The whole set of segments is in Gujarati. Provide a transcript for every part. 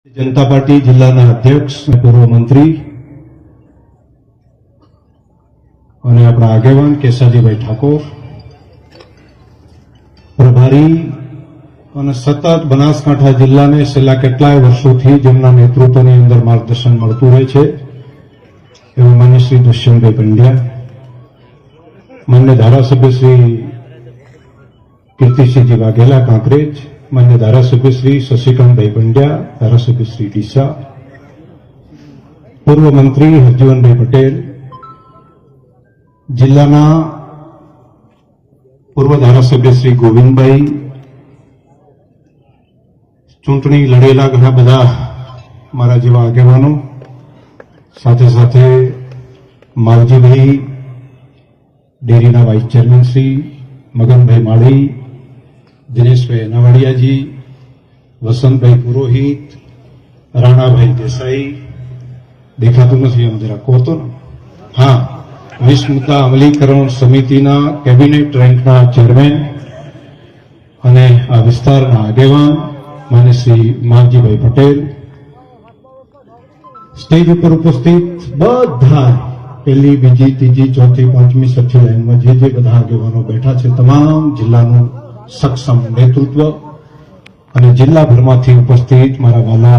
जनता पार्टी जिल्लाના अध्यक्ष पूर्व मंत्री અને આપણા આગેવાન કેસાજીભાઈ ઠાકોર પ્રભારી અને સતત બનાસકાંઠા જિલ્લાને છેલ્લા કેટલાય વર્ષોથી જેમના નેતૃત્વની અંદર માર્ગદર્શન મળતું રહે છે એવા માન્ય શ્રી દુષ્યંતભાઈ પંડ્યા, માન્ય ધારાસભ્ય શ્રી કીર્તિસિંહજી વાઘેલા કાંકરેજ, मान्य धारासभ्य श्री शशिकांतभाई पंड्या, धारासभ्य श्री डीसा, पूर्व मंत्री हरजीवनभाई पटेल, जिल्लाना पूर्व धारासभ्य श्री गोविंदभाई, चूंटणी लड़ेला घणा बधा मारा जेवा आगेवानो, साथे साथे मावजीभाई, डेरीना वाइस चेरमेन श्री मगनभाई माળી, दिनेशभाई अनावाड़िया जी, वसंतभाई पुरोहित, राणाभाई देसाई, देखातुं नथी आम जरा कहो तो हाँ, 20 मुद्दा अमलीकरण समितिना केबिनेट रेंकना चेरमेन अने आ विस्तारना आगेवान मान्य श्री मावजीभाई पटेल, स्टेज पर उपस्थित बधा पहली बीजी तीजी चौथी पांचमी छठी लाइन में जे बधा आगेवानो बैठा है, तमाम जिल्लाનું सक्षम नेतृत्व અને જિલ્લાભરમાંથી ઉપસ્થિત મારા વાલા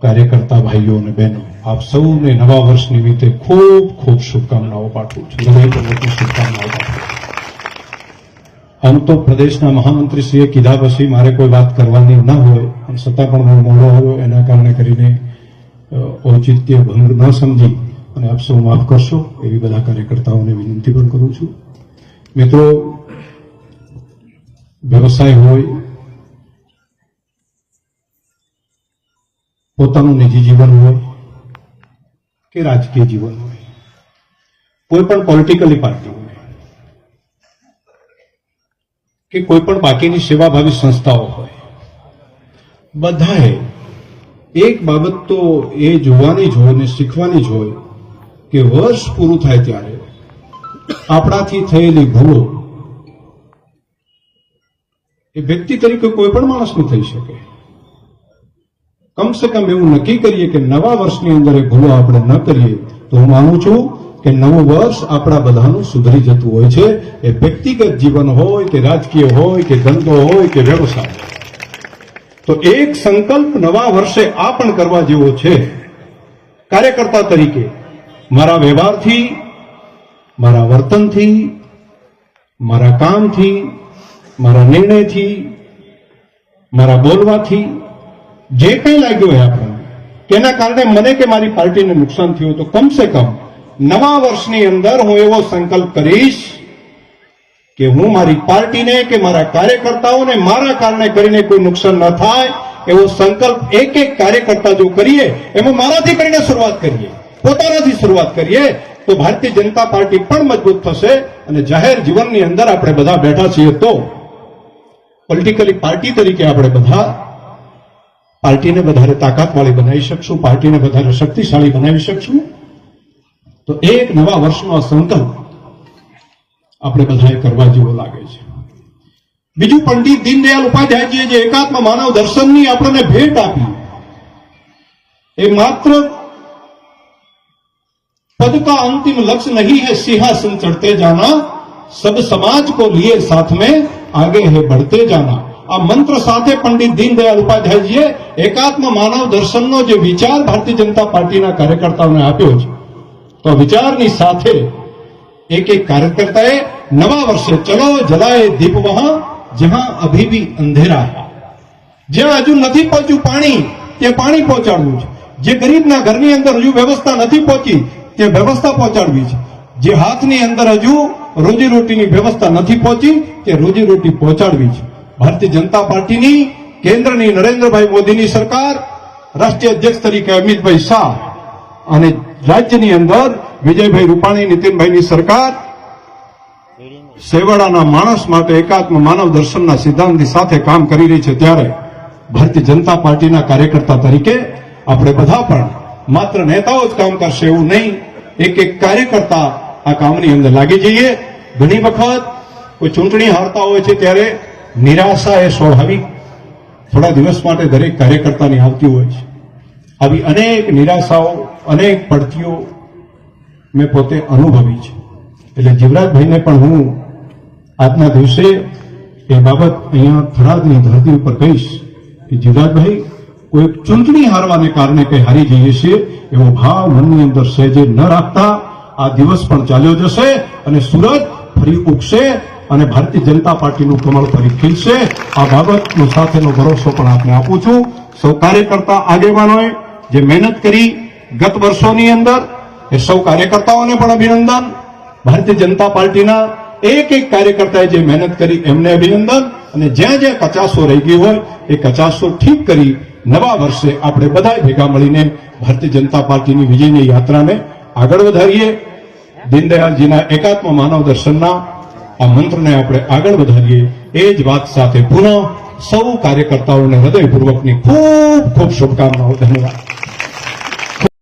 કાર્યકર્તા ભાઈઓ અને બહેનો, આપ સૌને નવા વર્ષ નિમિત્તે ખૂબ ખૂબ શુભકામનાઓ પાઠવું છું, હૃદયપૂર્વકની શુભકામનાઓ પાઠવું છું. આમ તો પ્રદેશના મહામંત્રીશ્રીએ કીધા પછી મારે કોઈ વાત કરવાની ન હોય, પણ છતાં પણ હું મોડો આવ્યો એના કારણે કરીને ઔચિત્ય ભંગ ન સમજી અને આપ સૌ માફ કરશો એવી બધા કાર્યકર્તાઓને વિનંતી પણ કરું છું. મિત્રો, व्यवसाय होय, पोतानुं निजी जीवन होय के राजकीय जीवन होय, कोई पण पॉलिटिकली पार्टी होय के कोई पण बाकीनी सेवाभावी संस्थाओं होय, बधाए एक बाबत तो ए जोवानी ज होय ने शीखवानी ज होय के वर्ष पूरुं थाय त्यारे आपणाथी थयेली भूलो ए व्यक्ति तरीके कोई पण माणस नहीं थई शके. कम से कम एवं नक्की करिए कि नवा वर्षनी अंदर ए भूलो आपणे न करिए तो हूँ मानु छूं कि नवुं वर्ष आपणा बधानुं सुधरी जतुं होय छे. ए व्यक्तिगत जीवन होय के राजकीय होय के धंधो होय के व्यवसाय. तो एक संकल्प नवा वर्षे आ पण करवा जेवो छे. कार्यकर्ता तरीके मारा व्यवहारथी, मारा वर्तनथी, मारा कामथी, मारा निर्णयथी, मारा बोलवाथी जे कई लाग्यो है आपने केना कारणे मने के मारी पार्टी ने नुकसान थयुं, तो कम से कम नवा वर्षनी अंदर हूँ एवो संकल्प करीश कि हूँ मारी पार्टी ने के मारा कार्यकर्ताओं ने मारा कारणे करीने कोई नुकसान न थाय एवो संकल्प एक एक कार्यकर्ता जो करिए एमां माराथी करीने शुरुआत करिए, पोतानाथी शुरुआत करिए तो भारतीय जनता पार्टी पण मजबूत थशे અને જાહેર જીવનની અંદર આપણે બધા બેઠા છીએ તો પોલિટિકલી પાર્ટી તરીકે આપણે બધા પાર્ટીને વધારે તાકાતવાળી બનાવી શકશું, પાર્ટીને વધારે શક્તિશાળી બનાવી શકશું. તો એક નવા વર્ષનો સંકલ્પ આપણે બધાએ કરવા જેવો લાગે છે. બીજું, પંડિત દીનદયાળ ઉપાધ્યાયજીએ જે એકાત્મ માનવ દર્શનની આપણને ભેટ આપી એ માત્ર पद का अंतिम लक्ष्य नहीं है सिंहासन चढ़ते जाना, सब समाज को लिए साथ में आगे है बढ़ते जाना. आ मंत्र साथे पंडित दीनदयाल उपाध्याय जी एकात्म मानव दर्शन नो जो विचार भारतीय जनता पार्टी ना कार्यकर्ताओं ने आप्यो छे. तो विचारनी साथे एक एक कार्यकर्ताए नवा वर्षे चलो जलाए दीप वहां जहां अभी भी अंधेरा है, ज्यां हजू नहीं पहुंच्યું पाणी ત્યાં પાણી પહોંચાડવું છે, જે ગરીબના ઘરની અંદર હજુ વ્યવસ્થા નથી પહોંચી તે વ્યવસ્થા પહોંચાડવી છે, જે હાથની અંદર હજુ રોજીરોટીની વ્યવસ્થા નથી પહોંચી તે રોજીરોટી પહોંચાડવી છે. ભારતીય જનતા પાર્ટીની કેન્દ્રની નરેન્દ્રભાઈ મોદીની સરકાર, રાષ્ટ્રીય અધ્યક્ષ તરીકે અમિતભાઈ શાહ અને રાજ્યની અંદર વિજયભાઈ રૂપાણી, નીતિનભાઈની સરકાર સેવાડાના માણસ માટે એકાત્મ માનવ દર્શનના સિદ્ધાંતની સાથે કામ કરી રહી છે. ત્યારે ભારતીય જનતા પાર્ટીના કાર્યકર્તા તરીકે આપણે બધા પણ मात्र नेताओं ज काम करशे एवं नहीं, एक एक कार्यकर्ता आ कामनी अंदर लागी जईए. घणी वखत कोई चूंटणी हारता होय छे त्यारे निराशा ए स्वाभाविक થોડા દિવસ માટે દરેક કાર્યકર્તાની આવતી હોય છે. આવી અનેક નિરાશાઓ, અનેક પડતીઓ મેં પોતે અનુભવી છે. એટલે જીવરાજભાઈને પણ હું આજના દિવસે એ બાબત અહીંયા થરાદની ધરતી ઉપર કહીશ કે જીવરાજભાઈ, કોઈ ચૂંટણી હારવાને કારણે કઈ હારી જઈએ છીએ એવો ભાવ મનની અંદર સહેજે ન રાખતા આ દિવસ પણ ચાલ્યો જશે અને સુરત ફરી ઉગશે અને ભારતીય જનતા પાર્ટીનું કમળ ફરી ખીલશે. આ બાબતનો સાથેનો ભરોસો પણ આપને આપું છું. સૌ કાર્યકર્તા આગેવાનોએ જે મહેનત કરી ગત વર્ષોની અંદર, એ સૌ કાર્યકર્તાઓને પણ અભિનંદન. ભારતીય જનતા પાર્ટીના એક એક કાર્યકર્તાએ જે મહેનત કરી એમને અભિનંદન. અને જ્યાં જ્યાં કચાસો રહી ગઈ હોય એ કચાસો ઠીક કરી નવા વર્ષે આપણે બધા ભેગા મળીને ભારતીય જનતા પાર્ટીની વિજયની યાત્રાને આગળ વધારીએ. દીનદયાળજીના એકાત્મ માનવ દર્શનના આ મંત્રને આપણે આગળ વધારીએ. એ જ વાત સાથે પુનઃ સૌ કાર્યકર્તાઓને હૃદયપૂર્વકની ખૂબ ખૂબ શુભકામનાઓ. ધન્યવાદ.